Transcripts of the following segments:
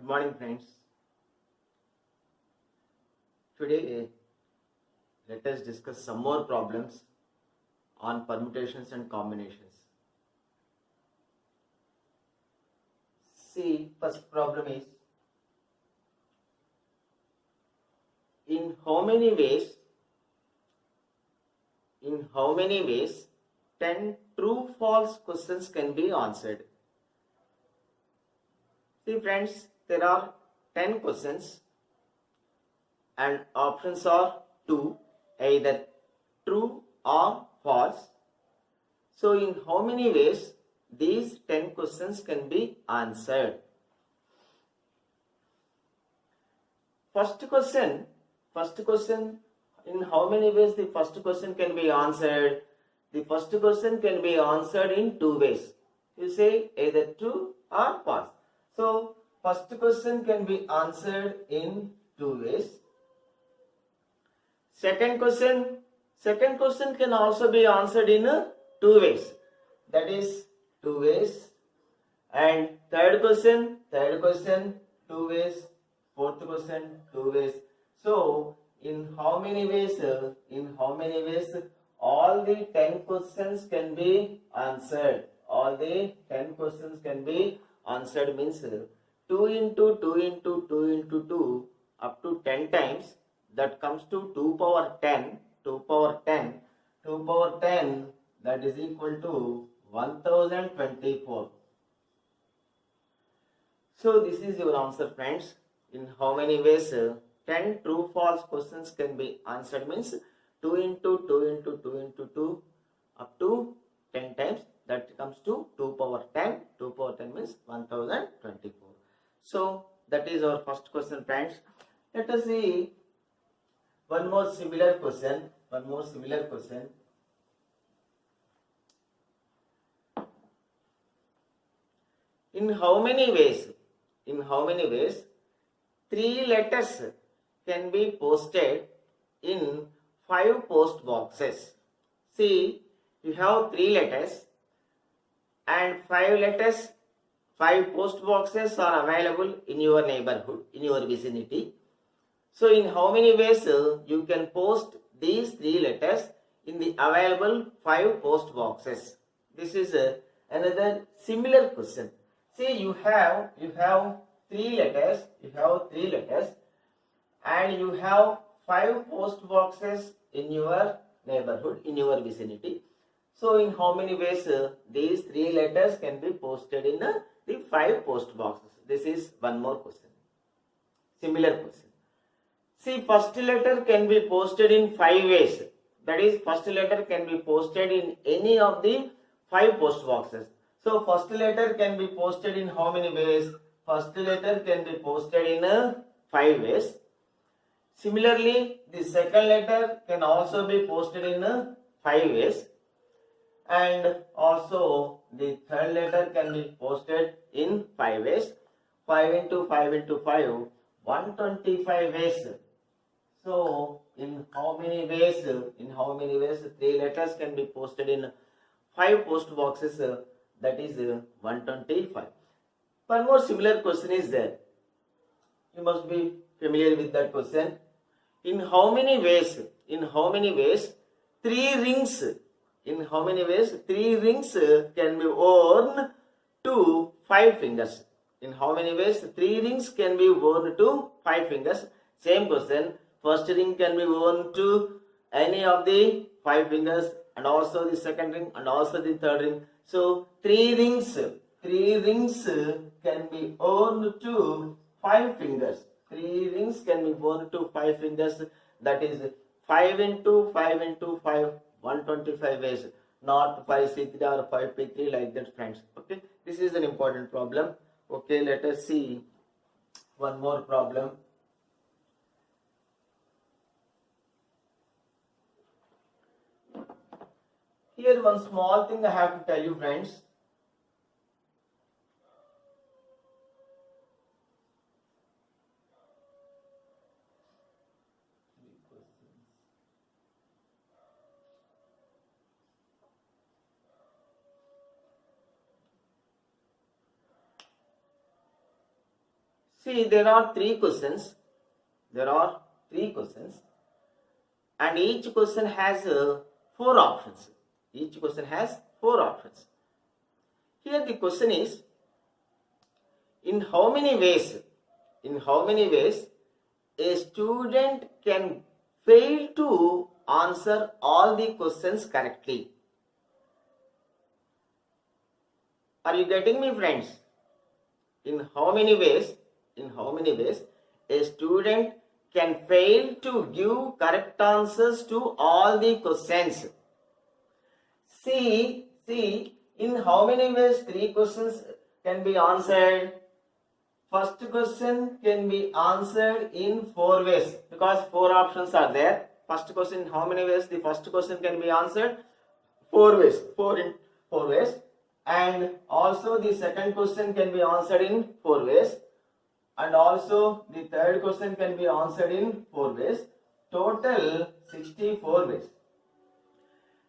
Good morning, friends. Today, let us discuss some more problems on permutations and combinations. See, first problem is, in how many ways 10 true-false questions can be answered? See, friends, there are 10 questions and options are 2, either true or false. So in how many ways these 10 questions can be answered? First question, in how many ways the first question can be answered? The first question can be answered in 2 ways. You say either true or false. So first question can be answered in 2 ways. Second question can also be answered in 2 ways. That is 2 ways. And third question 2 ways. Fourth question 2 ways. So in how many ways? All the 10 questions can be answered. All the 10 questions can be answered means 2 into 2 into 2 into 2 up to 10 times. That comes to 2 power 10. 2 power 10. 2 power 10, that is equal to 1024. So this is your answer, friends. In how many ways 10 true false questions can be answered means 2 into 2 into 2 into 2 up to 10 times. That comes to 2 power 10. 2 power 10 means 1024. So that is our first question, friends. Let us see one more similar question. In how many ways 3 letters can be posted in 5 post boxes? See, you have 3 letters and 5 post boxes are available in your neighborhood, in your vicinity. So in how many ways you can post these 3 letters in the available 5 post boxes? This is another similar question. See, you have 3 letters, and you have 5 post boxes in your neighborhood, in your vicinity. So in how many ways these 3 letters can be posted in the 5 post boxes? This is one more question. Similar question. See, first letter can be posted in 5 ways. That is, first letter can be posted in any of the 5 post boxes. So first letter can be posted in how many ways? First letter can be posted in 5 ways. Similarly, the second letter can also be posted in 5 ways. And also the third letter can be posted in 5 ways. 5 into 5 into 5, 125 ways. So in how many ways 3 letters can be posted in 5 post boxes? That is 125. One more similar question is there. You must be familiar with that question. In how many ways 3 rings can be worn to 5 fingers? In how many ways 3 rings can be worn to 5 fingers? Same question. First ring can be worn to any of the 5 fingers, and also the second ring, and also the third ring. So 3 rings can be worn to 5 fingers. 3 rings can be worn to 5 fingers. That is 5 into 5 into 5, 125 ways. Not 5C3 or 5P3 like that, friends. Okay, this is an important problem. Okay, let us see one more problem. Here one small thing I have to tell you, friends. See, there are three questions. There are three questions, and each question has four options. Each question has four options. Here the question is, in how many ways a student can fail to answer all the questions correctly? Are you getting me, friends? In how many ways a student can fail to give correct answers to all the questions? See, in how many ways three questions can be answered? First question can be answered in four ways, because four options are there. First question, how many ways? The first question can be answered four ways, four ways. And also the second question can be answered in four ways, and also the third question can be answered in four ways. Total 64 ways.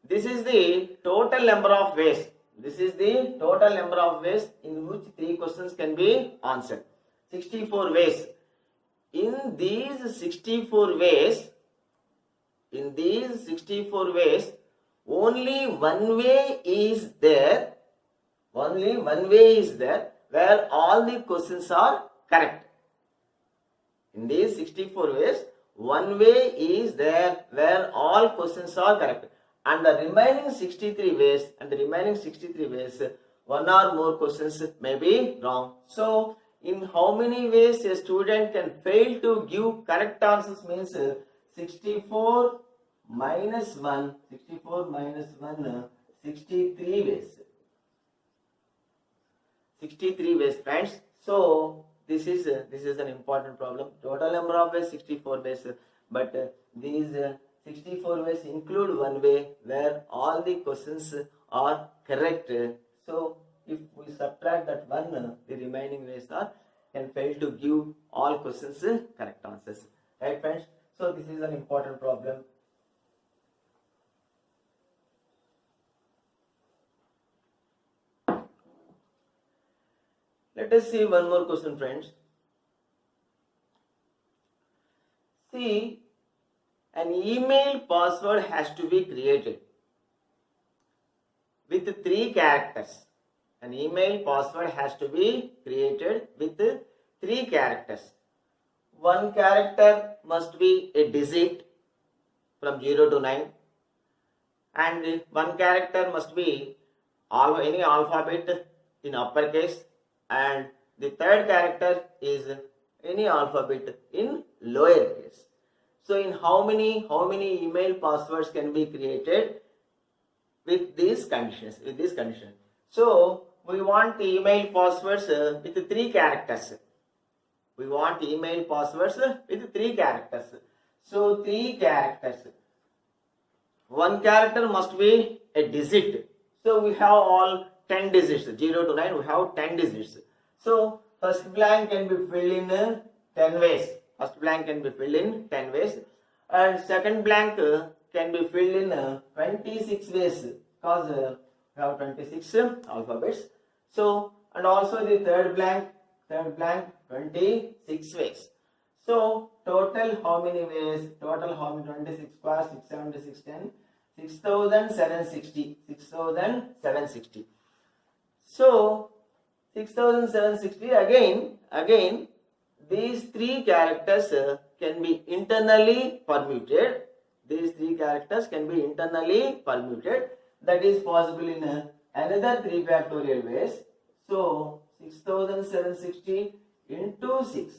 This is the total number of ways. This is the total number of ways in which three questions can be answered. 64 ways. In these 64 ways, only one way is there. Only one way is there where all the questions are correct. In these 64 ways, one way is there where all questions are correct. And the remaining 63 ways, one or more questions may be wrong. So, in how many ways a student can fail to give correct answers means 64 minus 1, 63 ways. 63 ways, friends. So this is an important problem. Total number of ways 64 ways, but these 64 ways include one way where all the questions are correct. So if we subtract that one, the remaining ways can fail to give all questions correct answers. Right, friends? So this is an important problem. Let us see one more question, friends. See, an email password has to be created with 3 characters. An email password has to be created with 3 characters. One character must be a digit from 0 to 9, and one character must be any alphabet in uppercase, and the third character is any alphabet in lowercase. So in how many email passwords can be created with these conditions? So we want email passwords with 3 characters. So 3 characters. One character must be a digit. So we have all 10 digits. 0 to 9 we have 10 digits. So first blank can be filled in 10 ways. And second blank can be filled in 26 ways, because we have 26 alphabets. So, and also the third blank 26 ways. So total how many ways? 26 plus 6, 7, 6, 10, 6,760. So 6,760 again these 3 characters can be internally permuted. That is possible in another 3 factorial ways. So 6,760 into 6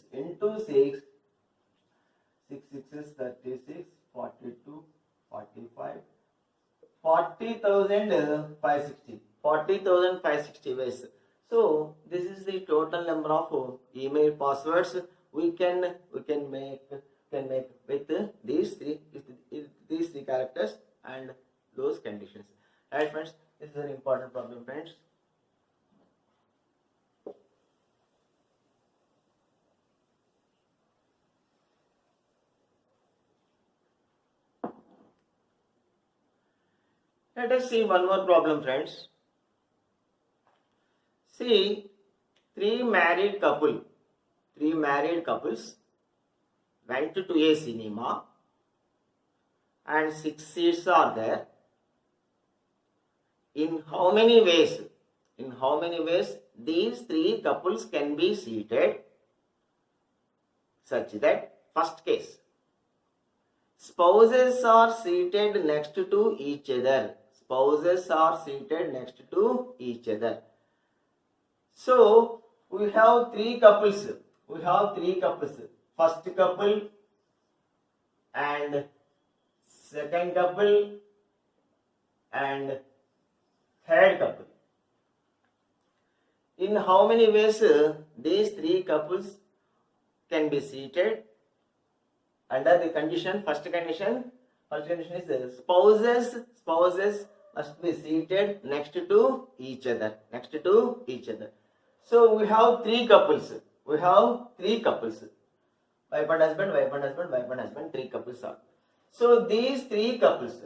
6 is 36, 42, 45, 40,560 ways. So this is the total number of email passwords we can make with these three characters and those conditions. Right, friends? This is an important problem, friends. Let us see one more problem, friends. See, 3 married couple three married couples went to a cinema and 6 seats are there. In how many ways? In how many ways these three couples can be seated such that first case, spouses are seated next to each other. Spouses are seated next to each other. So we have three couples. We have three couples. First couple and second couple and third couple. In how many ways these three couples can be seated? Under the condition, first condition is spouses must be seated next to each other. So we have three couples. Wife and husband, three couples are. So these three couples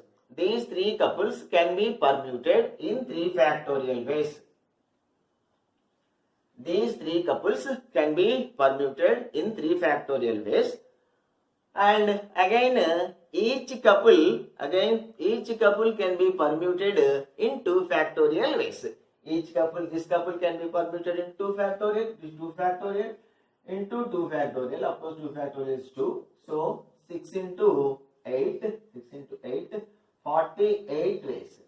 can be permuted in 3 factorial ways. These three couples can be permuted in 3 factorial ways. And again each couple can be permuted in 2 factorial ways. This couple can be permuted in 2 factorial, this 2 factorial into 2 factorial. Of course 2 factorial is 2. So 6 into 8, 48 ways.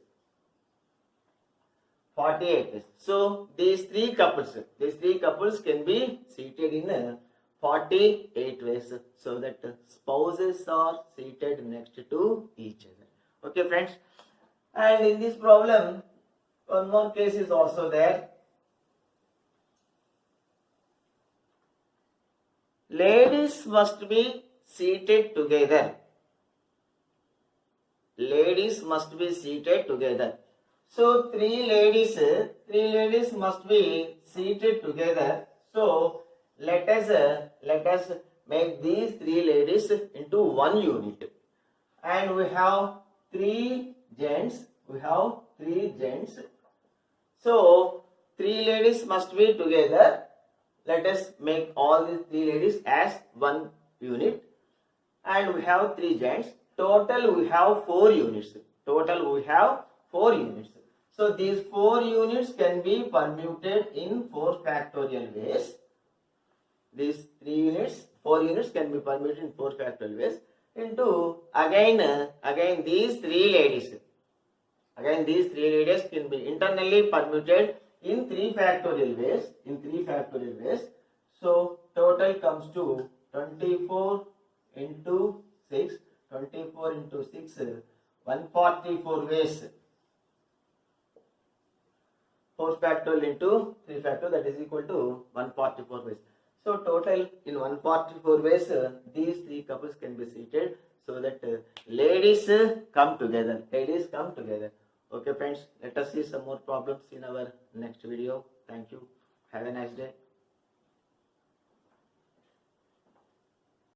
48 ways. So these three couples can be seated in 48 ways, so that spouses are seated next to each other. Okay friends, and in this problem one more case is also there. Ladies must be seated together. So three ladies must be seated together. So let us make these three ladies into one unit, and we have three gents. So three ladies must be together. Let us make all these three ladies as one unit, and we have three gents. Total we have 4 units. So these 4 units can be permuted in 4 factorial ways. These 4 units can be permuted in 4 factorial ways into again these three ladies. These three ladies can be internally permuted in 3 factorial ways. So total comes to 24 into 6. 144 ways. 4 factorial into 3 factorial, that is equal to 144 ways. So total in 144 ways these three couples can be seated, so that ladies come together. Okay friends, let us see some more problems in our next video. Thank you. Have a nice day.